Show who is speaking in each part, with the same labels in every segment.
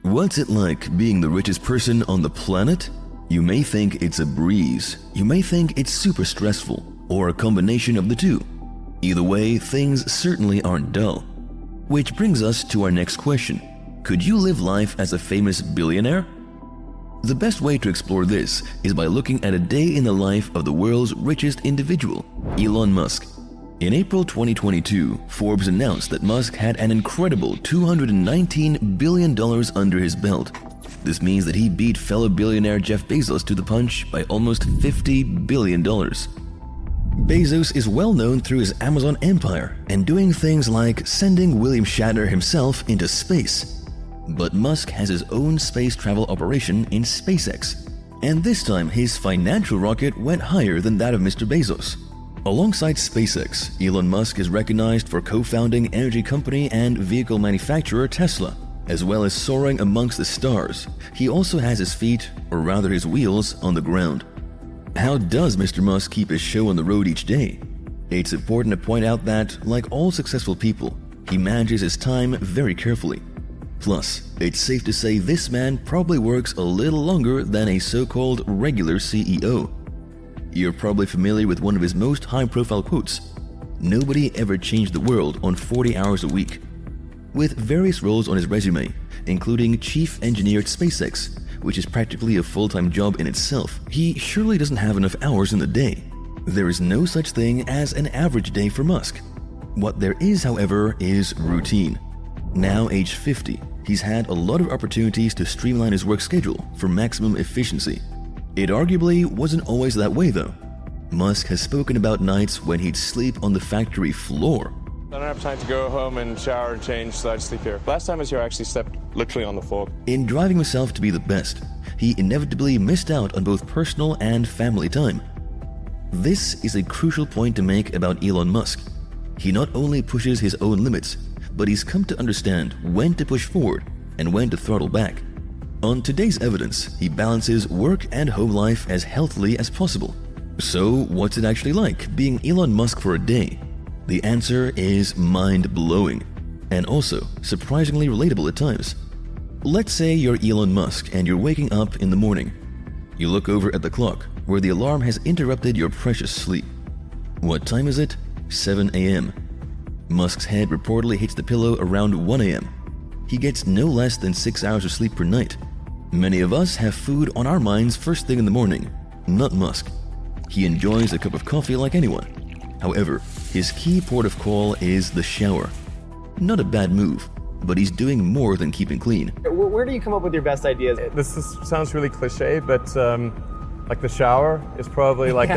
Speaker 1: What's it like being the richest person on the planet? You may think it's a breeze, you may think it's super stressful, or a combination of the two. Either way, things certainly aren't dull. Which brings us to our next question. Could you live life as a famous billionaire? The best way to explore this is by looking at a day in the life of the world's richest individual, Elon Musk. In April 2022, Forbes announced that Musk had an incredible $219 billion under his belt. This means that he beat fellow billionaire Jeff Bezos to the punch by almost $50 billion. Bezos is well known through his Amazon empire and doing things like sending William Shatner himself into space. But Musk has his own space travel operation in SpaceX, and this time his financial rocket went higher than that of Mr. Bezos. Alongside SpaceX, Elon Musk is recognized for co-founding energy company and vehicle manufacturer Tesla. As well as soaring amongst the stars, he also has his feet, or rather his wheels, on the ground. How does Mr. Musk keep his show on the road each day? It's important to point out that, like all successful people, he manages his time very carefully. Plus, it's safe to say this man probably works a little longer than a so-called regular CEO. You're probably familiar with one of his most high-profile quotes, "Nobody ever changed the world on 40 hours a week." With various roles on his resume, including chief engineer at SpaceX, which is practically a full-time job in itself, he surely doesn't have enough hours in the day. There is no such thing as an average day for Musk. What there is, however, is routine. Now aged 50, he's had a lot of opportunities to streamline his work schedule for maximum efficiency. It arguably wasn't always that way though. Musk has spoken about nights when he'd sleep on the factory floor.
Speaker 2: I don't have time to go home and shower and change, so I sleep here. Last time I was here, I actually slept literally on the floor.
Speaker 1: In driving himself to be the best, he inevitably missed out on both personal and family time. This is a crucial point to make about Elon Musk. He not only pushes his own limits, but he's come to understand when to push forward and when to throttle back. On today's evidence, he balances work and home life as healthily as possible. So, what's it actually like being Elon Musk for a day? The answer is mind-blowing, and also surprisingly relatable at times. Let's say you're Elon Musk and you're waking up in the morning. You look over at the clock, where the alarm has interrupted your precious sleep. What time is it? 7 a.m. Musk's head reportedly hits the pillow around 1 a.m. He gets no less than 6 hours of sleep per night. Many of us have food on our minds first thing in the morning, not Musk. He enjoys a cup of coffee like anyone. However, his key port of call is the shower. Not a bad move, but he's doing more than keeping clean.
Speaker 3: Where do you come up with your best ideas?
Speaker 2: Sounds really cliche, but like the shower is probably like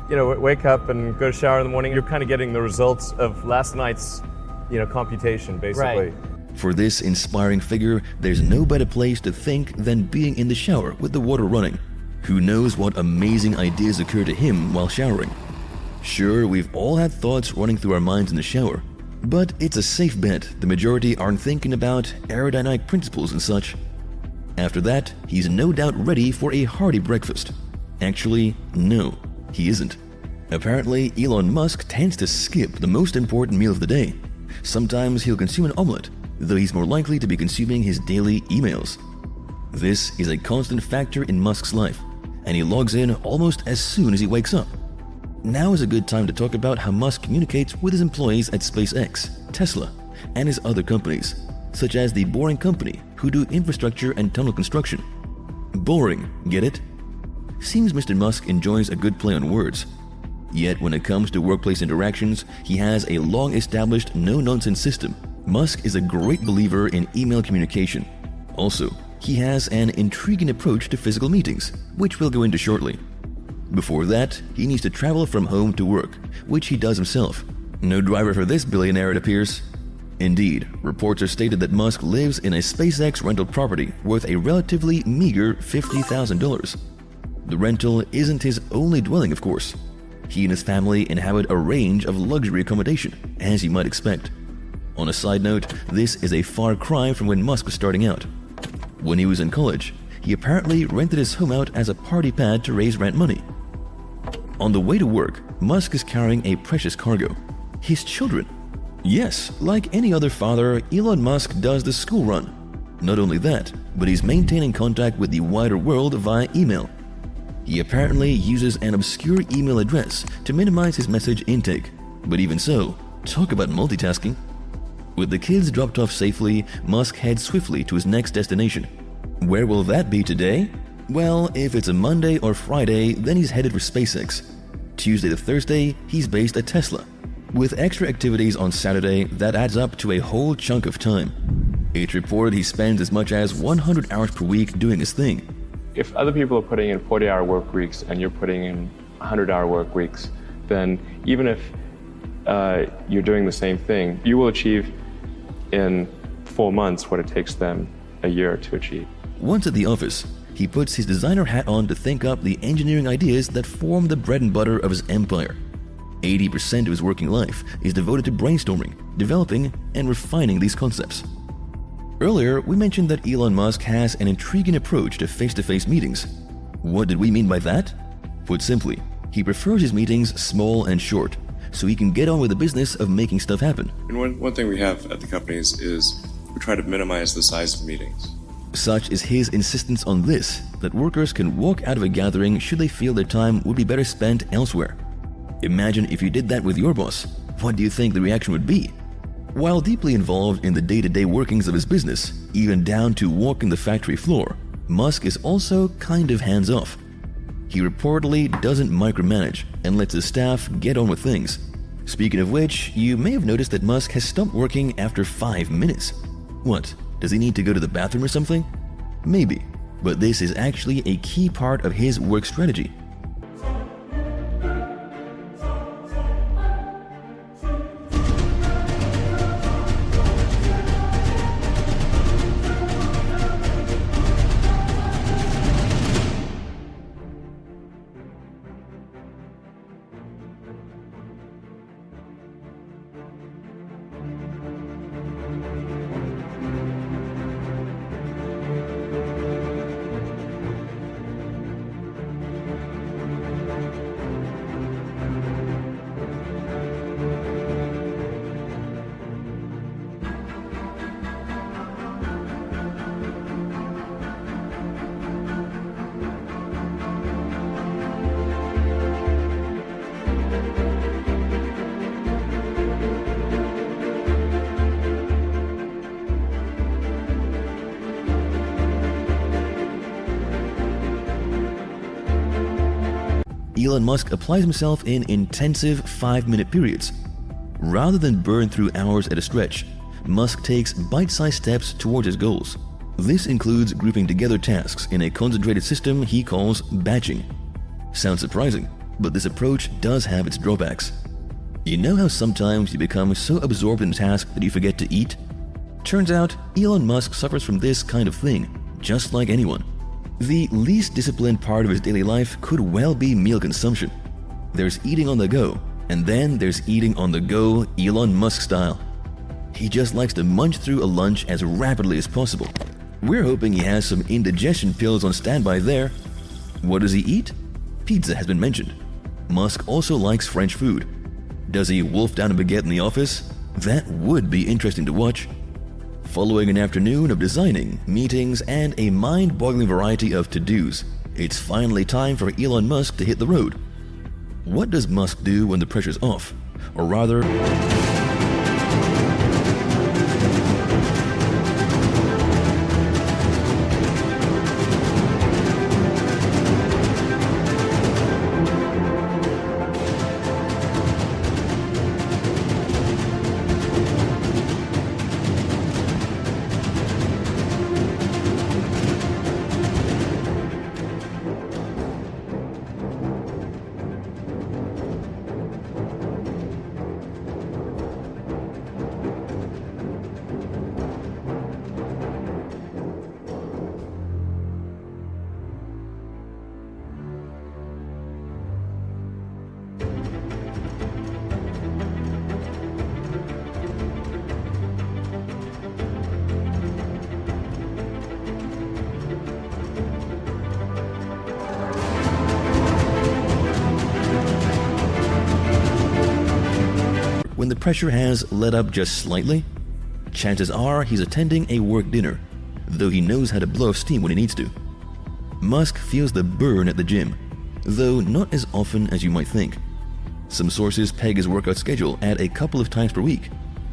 Speaker 2: wake up and go to shower in the morning. You're kind of getting the results of last night's, computation, basically.
Speaker 3: Right.
Speaker 1: For this inspiring figure, there's no better place to think than being in the shower with the water running. Who knows what amazing ideas occur to him while showering? Sure, we've all had thoughts running through our minds in the shower, but it's a safe bet the majority aren't thinking about aerodynamic principles and such. After that, he's no doubt ready for a hearty breakfast. Actually, no, he isn't. Apparently, Elon Musk tends to skip the most important meal of the day. Sometimes he'll consume an omelette, though he's more likely to be consuming his daily emails. This is a constant factor in Musk's life, and he logs in almost as soon as he wakes up. Now is a good time to talk about how Musk communicates with his employees at SpaceX, Tesla, and his other companies, such as the Boring Company, who do infrastructure and tunnel construction. Boring, get it? Seems Mr. Musk enjoys a good play on words. Yet when it comes to workplace interactions, he has a long-established no-nonsense system. Musk is a great believer in email communication. Also, he has an intriguing approach to physical meetings, which we'll go into shortly. Before that, he needs to travel from home to work, which he does himself. No driver for this billionaire, it appears. Indeed, reports are stated that Musk lives in a SpaceX rental property worth a relatively meager $50,000. The rental isn't his only dwelling, of course. He and his family inhabit a range of luxury accommodation, as you might expect. On a side note, this is a far cry from when Musk was starting out. When he was in college, he apparently rented his home out as a party pad to raise rent money. On the way to work, Musk is carrying a precious cargo: his children. Yes, like any other father, Elon Musk does the school run. Not only that, but he's maintaining contact with the wider world via email. He apparently uses an obscure email address to minimize his message intake. But even so, talk about multitasking. With the kids dropped off safely, Musk heads swiftly to his next destination. Where will that be today? Well, if it's a Monday or Friday, then he's headed for SpaceX. Tuesday to Thursday, he's based at Tesla. With extra activities on Saturday, that adds up to a whole chunk of time. It's reported he spends as much as 100 hours per week doing his thing.
Speaker 4: If other people are putting in 40-hour work weeks and you're putting in 100-hour work weeks, then even if you're doing the same thing, you will achieve in 4 months what it takes them a year to achieve.
Speaker 1: Once at the office, he puts his designer hat on to think up the engineering ideas that form the bread and butter of his empire. 80% of his working life is devoted to brainstorming, developing, and refining these concepts. Earlier, we mentioned that Elon Musk has an intriguing approach to face-to-face meetings. What did we mean by that? Put simply, he prefers his meetings small and short, so he can get on with the business of making stuff happen.
Speaker 5: And one thing we have at the companies is we try to minimize the size of meetings.
Speaker 1: Such is his insistence on this, that workers can walk out of a gathering should they feel their time would be better spent elsewhere. Imagine if you did that with your boss. What do you think the reaction would be? While deeply involved in the day-to-day workings of his business, even down to walking the factory floor, Musk is also kind of hands-off. He reportedly doesn't micromanage and lets his staff get on with things. Speaking of which, you may have noticed that Musk has stopped working after 5 minutes. What? Does he need to go to the bathroom or something? Maybe, but this is actually a key part of his work strategy. Elon Musk applies himself in intensive 5-minute periods. Rather than burn through hours at a stretch, Musk takes bite-sized steps towards his goals. This includes grouping together tasks in a concentrated system he calls batching. Sounds surprising, but this approach does have its drawbacks. You know how sometimes you become so absorbed in a task that you forget to eat? Turns out, Elon Musk suffers from this kind of thing, just like anyone. The least disciplined part of his daily life could well be meal consumption. There's eating on the go, and then there's eating on the go Elon Musk style. He just likes to munch through a lunch as rapidly as possible. We're hoping he has some indigestion pills on standby there. What does he eat? Pizza has been mentioned. Musk also likes French food. Does he wolf down a baguette in the office? That would be interesting to watch. Following an afternoon of designing, meetings, and a mind-boggling variety of to-dos, it's finally time for Elon Musk to hit the road. What does Musk do when the pressure's off? Or rather, when the pressure has let up just slightly, chances are he's attending a work dinner. though he knows how to blow off steam when he needs to. Musk feels the burn at the gym, though not as often as you might think. Some sources peg his workout schedule at a couple of times per week.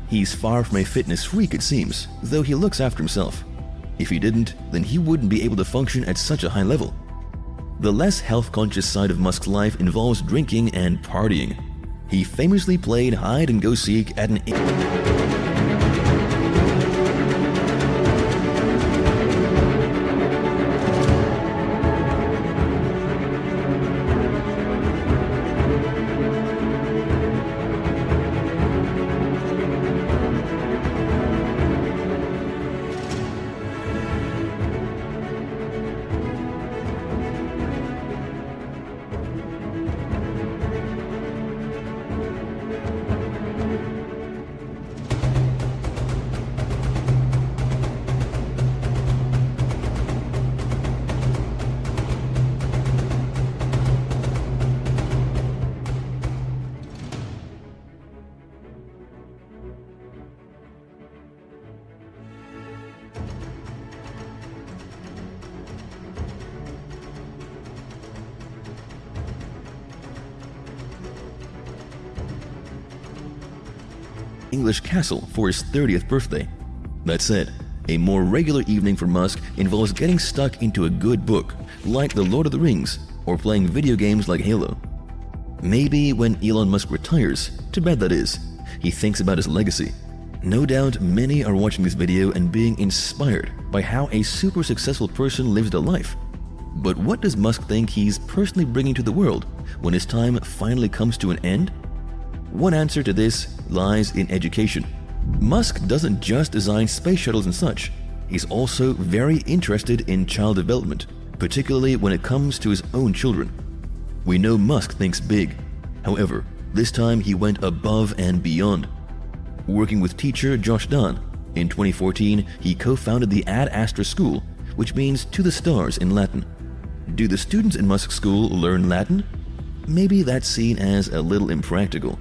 Speaker 1: He's far from a fitness freak, it seems, though he looks after himself. If he didn't, then he wouldn't be able to function at such a high level. The less health-conscious side of Musk's life involves drinking and partying. He famously played hide-and-go-seek at an English castle for his 30th birthday. That said, a more regular evening for Musk involves getting stuck into a good book, like The Lord of the Rings, or playing video games like Halo. Maybe when Elon Musk retires, to bed that is, he thinks about his legacy. No doubt many are watching this video and being inspired by how a super successful person lives their life. But what does Musk think he's personally bringing to the world when his time finally comes to an end? One answer to this lies in education. Musk doesn't just design space shuttles and such. He's also very interested in child development, particularly when it comes to his own children. We know Musk thinks big. However, this time he went above and beyond. Working with teacher Josh Dahn, in 2014 he co-founded the Ad Astra School, which means to the stars in Latin. Do the students in Musk's school learn Latin? Maybe that's seen as a little impractical.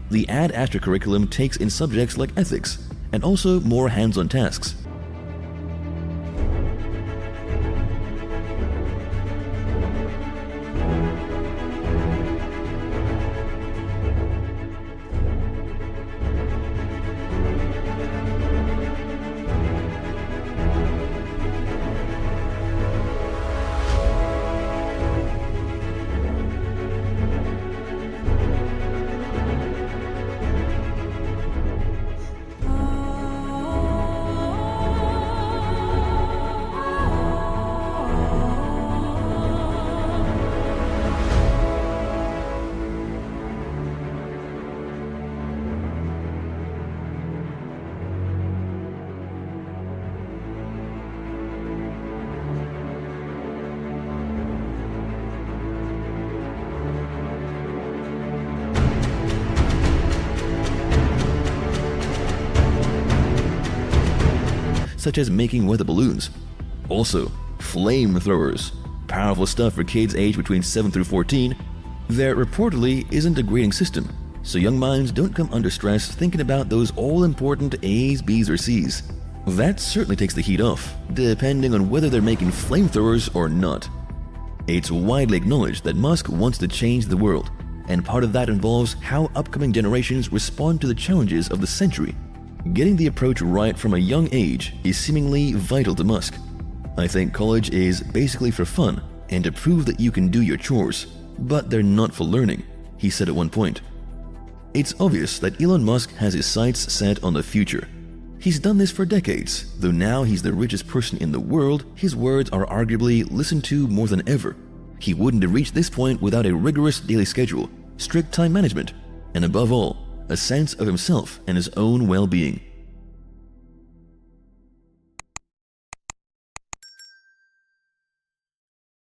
Speaker 1: The Ad Astra curriculum takes in subjects like ethics, and also more hands-on tasks. Such as making weather balloons. Also, flamethrowers. Powerful stuff for kids aged between 7 through 14. There reportedly isn't a grading system, so young minds don't come under stress thinking about those all-important A's, B's, or C's. That certainly takes the heat off, depending on whether they're making flamethrowers or not. It's widely acknowledged that Musk wants to change the world, and part of that involves how upcoming generations respond to the challenges of the century. Getting the approach right from a young age is seemingly vital to Musk. I think college is basically for fun and to prove that you can do your chores, but they're not for learning, he said at one point. It's obvious that Elon Musk has his sights set on the future. He's done this for decades, though now he's the richest person in the world, his words are arguably listened to more than ever. He wouldn't have reached this point without a rigorous daily schedule, strict time management, and above all, a sense of himself and his own well-being.